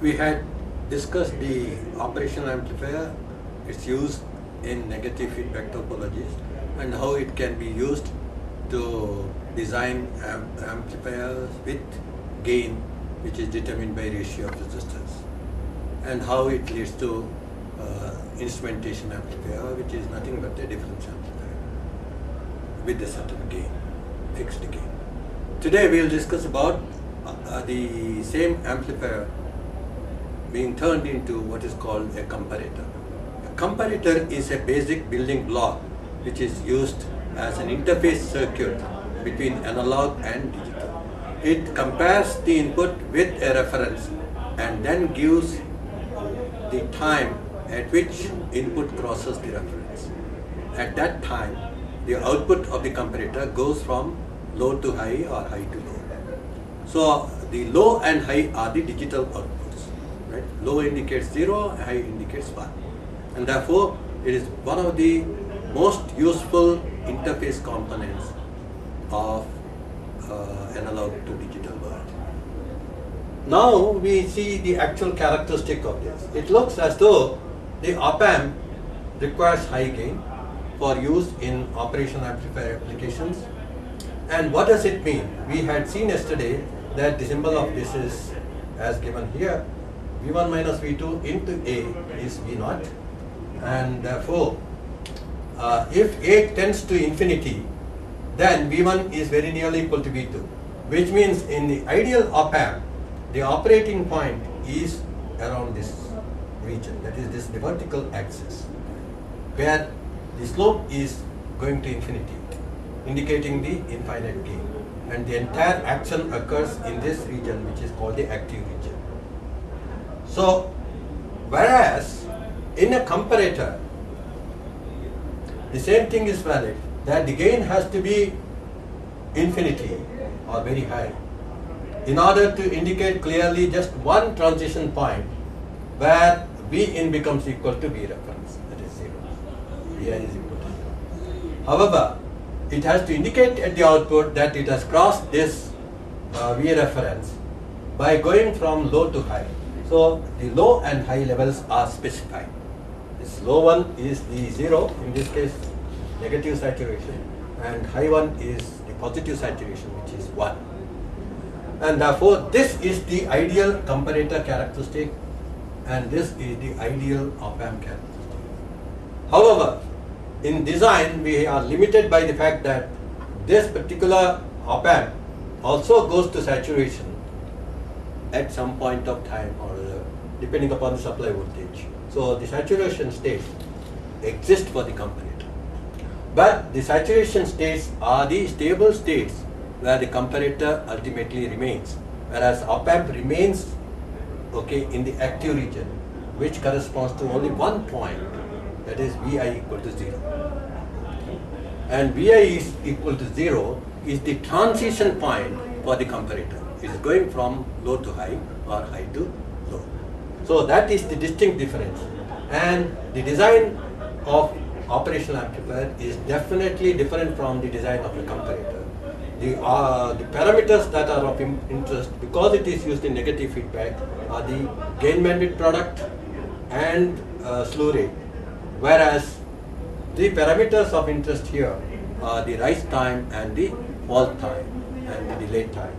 We had discussed the operational amplifier, its use in negative feedback topologies, and how it can be used to design amplifiers with gain which is determined by ratio of resistors, and how it leads to instrumentation amplifier, which is nothing but a difference amplifier with a certain gain, fixed gain. Today we will discuss about the same amplifier being turned into what is called a comparator. A comparator is a basic building block which is used as an interface circuit between analog and digital. It compares the input with a reference and then gives the time at which input crosses the reference. At that time, the output of the comparator goes from low to high or high to low. So the low and high are the digital outputs. Right? Low indicates 0, high indicates 1. And therefore, it is one of the most useful interface components of analog to digital world. Now we see the actual characteristic of this. It looks as though the op-amp requires high gain for use in operational amplifier applications. And what does it mean? We had seen yesterday that the symbol of this is as given here. V1 minus V2 into A is V0, and therefore if A tends to infinity, then V1 is very nearly equal to V2, which means in the ideal op-amp, the operating point is around this region, that is the vertical axis, where the slope is going to infinity, indicating the infinite gain, and the entire action occurs in this region, which is called the active region. So, whereas in a comparator, the same thing is valid, that the gain has to be infinity or very high in order to indicate clearly just one transition point where V in becomes equal to V reference, that is 0. Vi is equal to 0. However, it has to indicate at the output that it has crossed this V reference by going from low to high. So the low and high levels are specified. This low one is the 0, in this case negative saturation, and high one is the positive saturation, which is 1. And therefore this is the ideal comparator characteristic, and this is the ideal op-amp characteristic. However, in design we are limited by the fact that this particular op-amp also goes to saturation at some point of time or other, depending upon the supply voltage. So the saturation state exists for the comparator. But the saturation states are the stable states where the comparator ultimately remains, whereas op-amp remains in the active region, which corresponds to only one point, that is Vi equal to 0. And Vi is equal to 0 is the transition point for the comparator. It is going from low to high or high to low. So that is the distinct difference. And the design of operational amplifier is definitely different from the design of a comparator. The parameters that are of interest, because it is used in negative feedback, are the gain bandwidth product and slew rate, whereas the parameters of interest here are the rise time and the fall time and the delay time,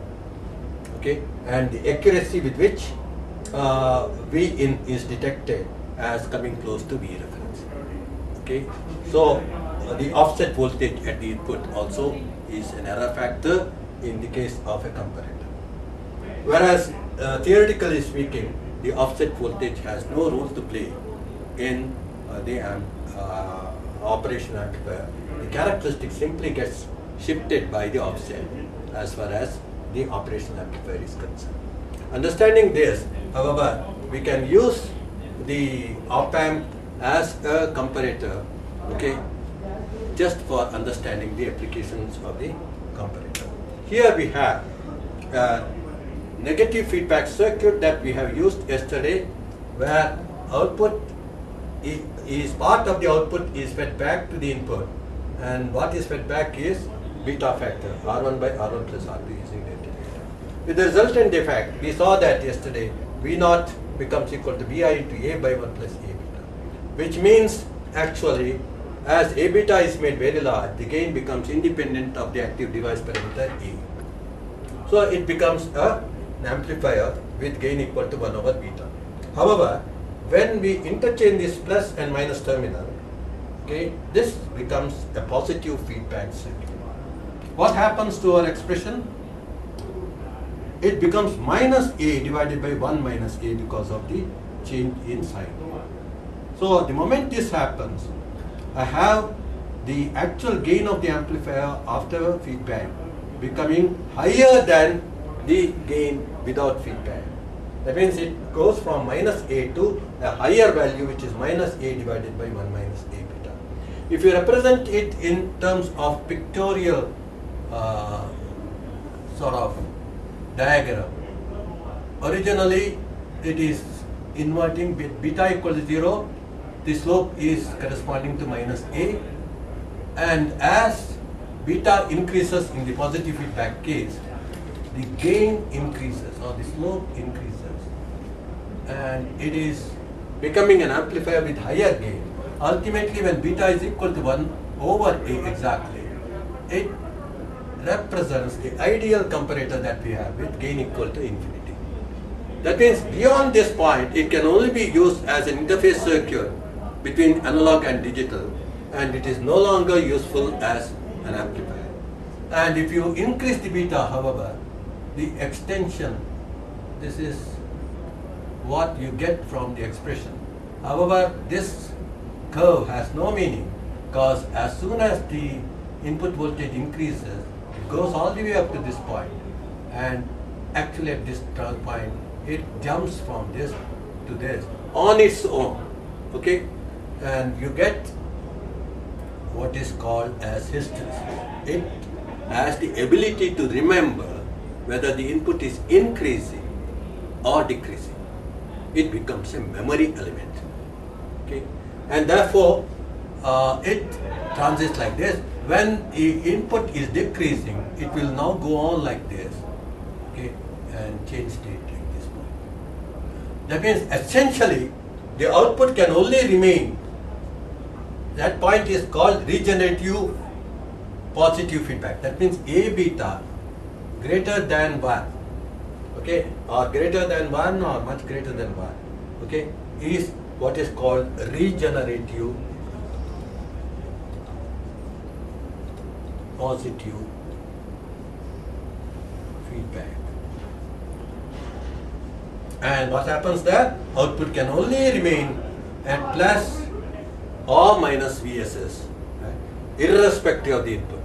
and the accuracy with which V in is detected as coming close to V reference. So the offset voltage at the input also is an error factor in the case of a comparator. Whereas theoretically speaking, the offset voltage has no role to play in the operational amplifier. The characteristic simply gets shifted by the offset as far as the operational amplifier is concerned. Understanding this, however, we can use the op-amp as a comparator, just for understanding the applications of the comparator. Here we have a negative feedback circuit that we have used yesterday, where output is part of the output is fed back to the input, and what is fed back is beta factor, R1 by R1 plus R2 using the integrator. With the resultant effect, we saw that yesterday V naught becomes equal to Vi into A by 1 plus A beta, which means actually as A beta is made very large, the gain becomes independent of the active device parameter A. So it becomes an amplifier with gain equal to 1 over beta. However, when we interchange this plus and minus terminal, okay, this becomes a positive feedback circuit. What happens to our expression? It becomes minus A divided by 1 minus A because of the change in sign. So the moment this happens, I have the actual gain of the amplifier after feedback becoming higher than the gain without feedback. That means it goes from minus A to a higher value, which is minus A divided by 1 minus A beta. If you represent it in terms of pictorial sort of diagram, originally it is inverting with beta equal to 0, the slope is corresponding to minus A, and as beta increases in the positive feedback case, the gain increases or the slope increases, and it is becoming an amplifier with higher gain. Ultimately, when beta is equal to 1 over A exactly, it represents the ideal comparator that we have with gain equal to infinity. That means beyond this point, it can only be used as an interface circuit between analog and digital, and it is no longer useful as an amplifier. And if you increase the beta, however, the extension, this is what you get from the expression. However, this curve has no meaning, because as soon as the input voltage increases, it goes all the way up to this point, and actually at this point it jumps from this to this on its own, okay, and you get what is called as hysteresis. It has the ability to remember whether the input is increasing or decreasing. It becomes a memory element, okay, and therefore it transits like this. When the input is decreasing, it will now go on like this, okay, and change state like this point. That means essentially the output can only remain, that point is called regenerative positive feedback. That means A beta greater than 1, okay, or greater than 1 or much greater than 1, okay, is what is called regenerative positive feedback. And what happens there? Output can only remain at plus or minus VSS, right, irrespective of the input.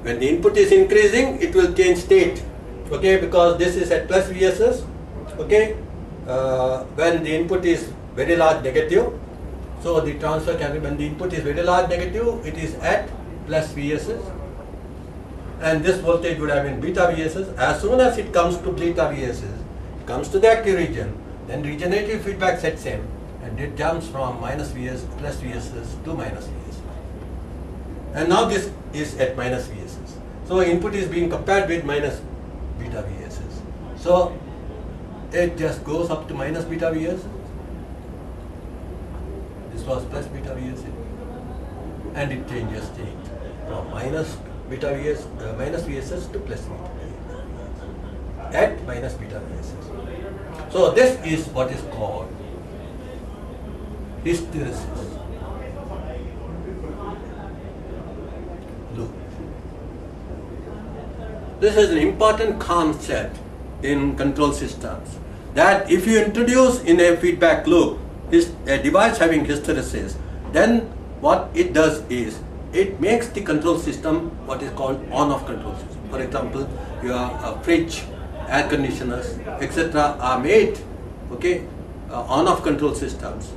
When the input is increasing, it will change state, okay, because this is at plus VSS, okay. When the input is very large negative, so the transfer can be, when the input is very large negative, it is at plus VSS, and this voltage would have been beta VSS. As soon as it comes to beta VSS, comes to the active region, then regenerative feedback sets in, and it jumps from minus VS plus VSS to minus VSS. And now this is at minus VSS. So input is being compared with minus beta VSS. So it just goes up to minus beta VSS. This was plus beta VSS, and it changes state from minus beta VSS, minus VSS to plus beta VSS at minus beta VSS. So this is what is called hysteresis loop. This is an important concept in control systems, that if you introduce in a feedback loop a device having hysteresis, then what it does is it makes the control system what is called on-off control system. For example, your fridge, air conditioners, etc. are made, okay, on-off control systems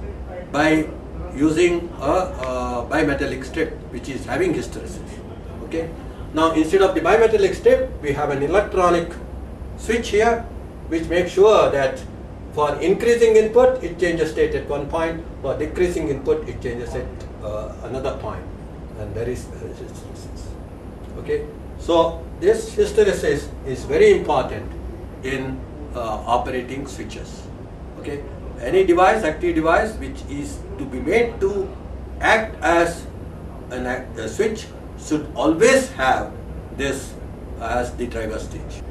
by using a bimetallic strip which is having hysteresis, okay. Now instead of the bimetallic strip, we have an electronic switch here which makes sure that for increasing input it changes state at one point, for decreasing input it changes at another point, and there is hysteresis, okay. So this hysteresis is very important in operating switches. Okay, any device, active device, which is to be made to act as a switch should always have this as the driver stage.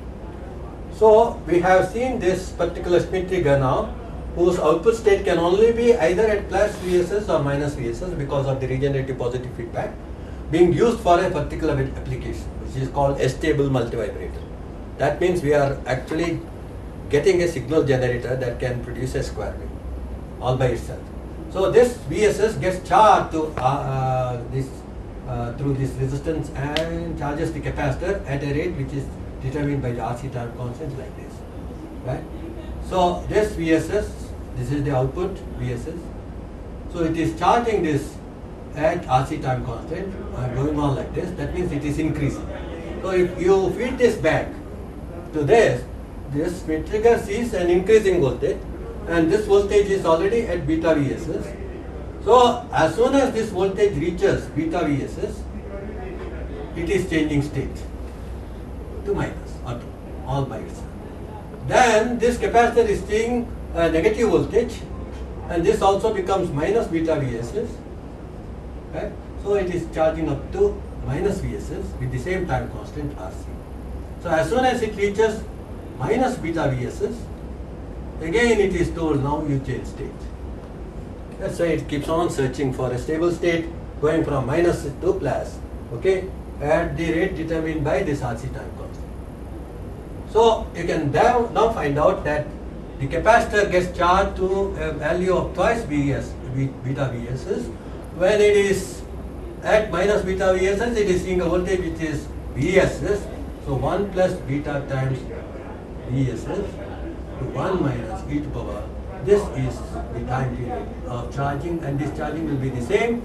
So we have seen this particular Schmitt trigger now, whose output state can only be either at plus VSS or minus VSS because of the regenerative positive feedback being used for a particular application, which is called a stable multivibrator. That means we are actually getting a signal generator that can produce a square wave all by itself. So this VSS gets charged to through this resistance and charges the capacitor at a rate which is determined by the RC time constant like this, right? So this VSS, this is the output VSS. So it is charging this at RC time constant going on like this. That means it is increasing. So if you feed this back to this Schmitt trigger sees an increasing voltage, and this voltage is already at beta VSS. So as soon as this voltage reaches beta VSS, it is changing state to minus or to all by itself. Then this capacitor is seeing a negative voltage, and this also becomes minus beta VSS. Right? So it is charging up to minus VSS with the same time constant RC. So as soon as it reaches minus beta VSS, again it is told now you change state. That's why it keeps on searching for a stable state going from minus to plus, okay, at the rate determined by this RC time constant. So you can now find out that the capacitor gets charged to a value of twice beta VSS. When it is at minus beta VSS, it is seeing a voltage which is VSS. So 1 plus beta times VSS to 1 minus e to power. This is the time period of charging, and this charging will be the same,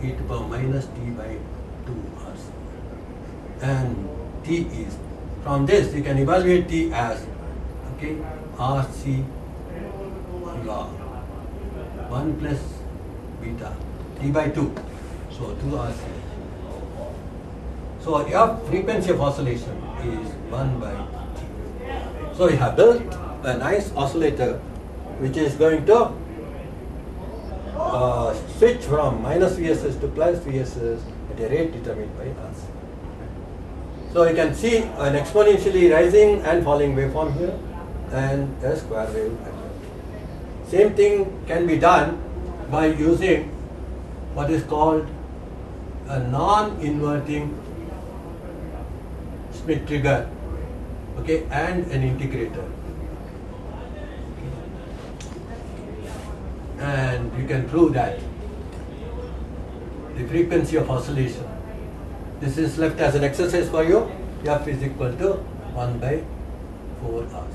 e to power minus t by 2 RC. And t is, from this you can evaluate t as, okay, RC log 1 plus beta t by 2, so 2 RC. So your frequency of oscillation is 1 by t. So we have built a nice oscillator which is going to switch from minus VSS to plus VSS at a rate determined by RC. So you can see an exponentially rising and falling waveform here and a square wave. Same thing can be done by using what is called a non-inverting Schmitt trigger, okay, and an integrator. And you can prove that the frequency of oscillation, this is left as an exercise for you, F is equal to 1 by 4 RC.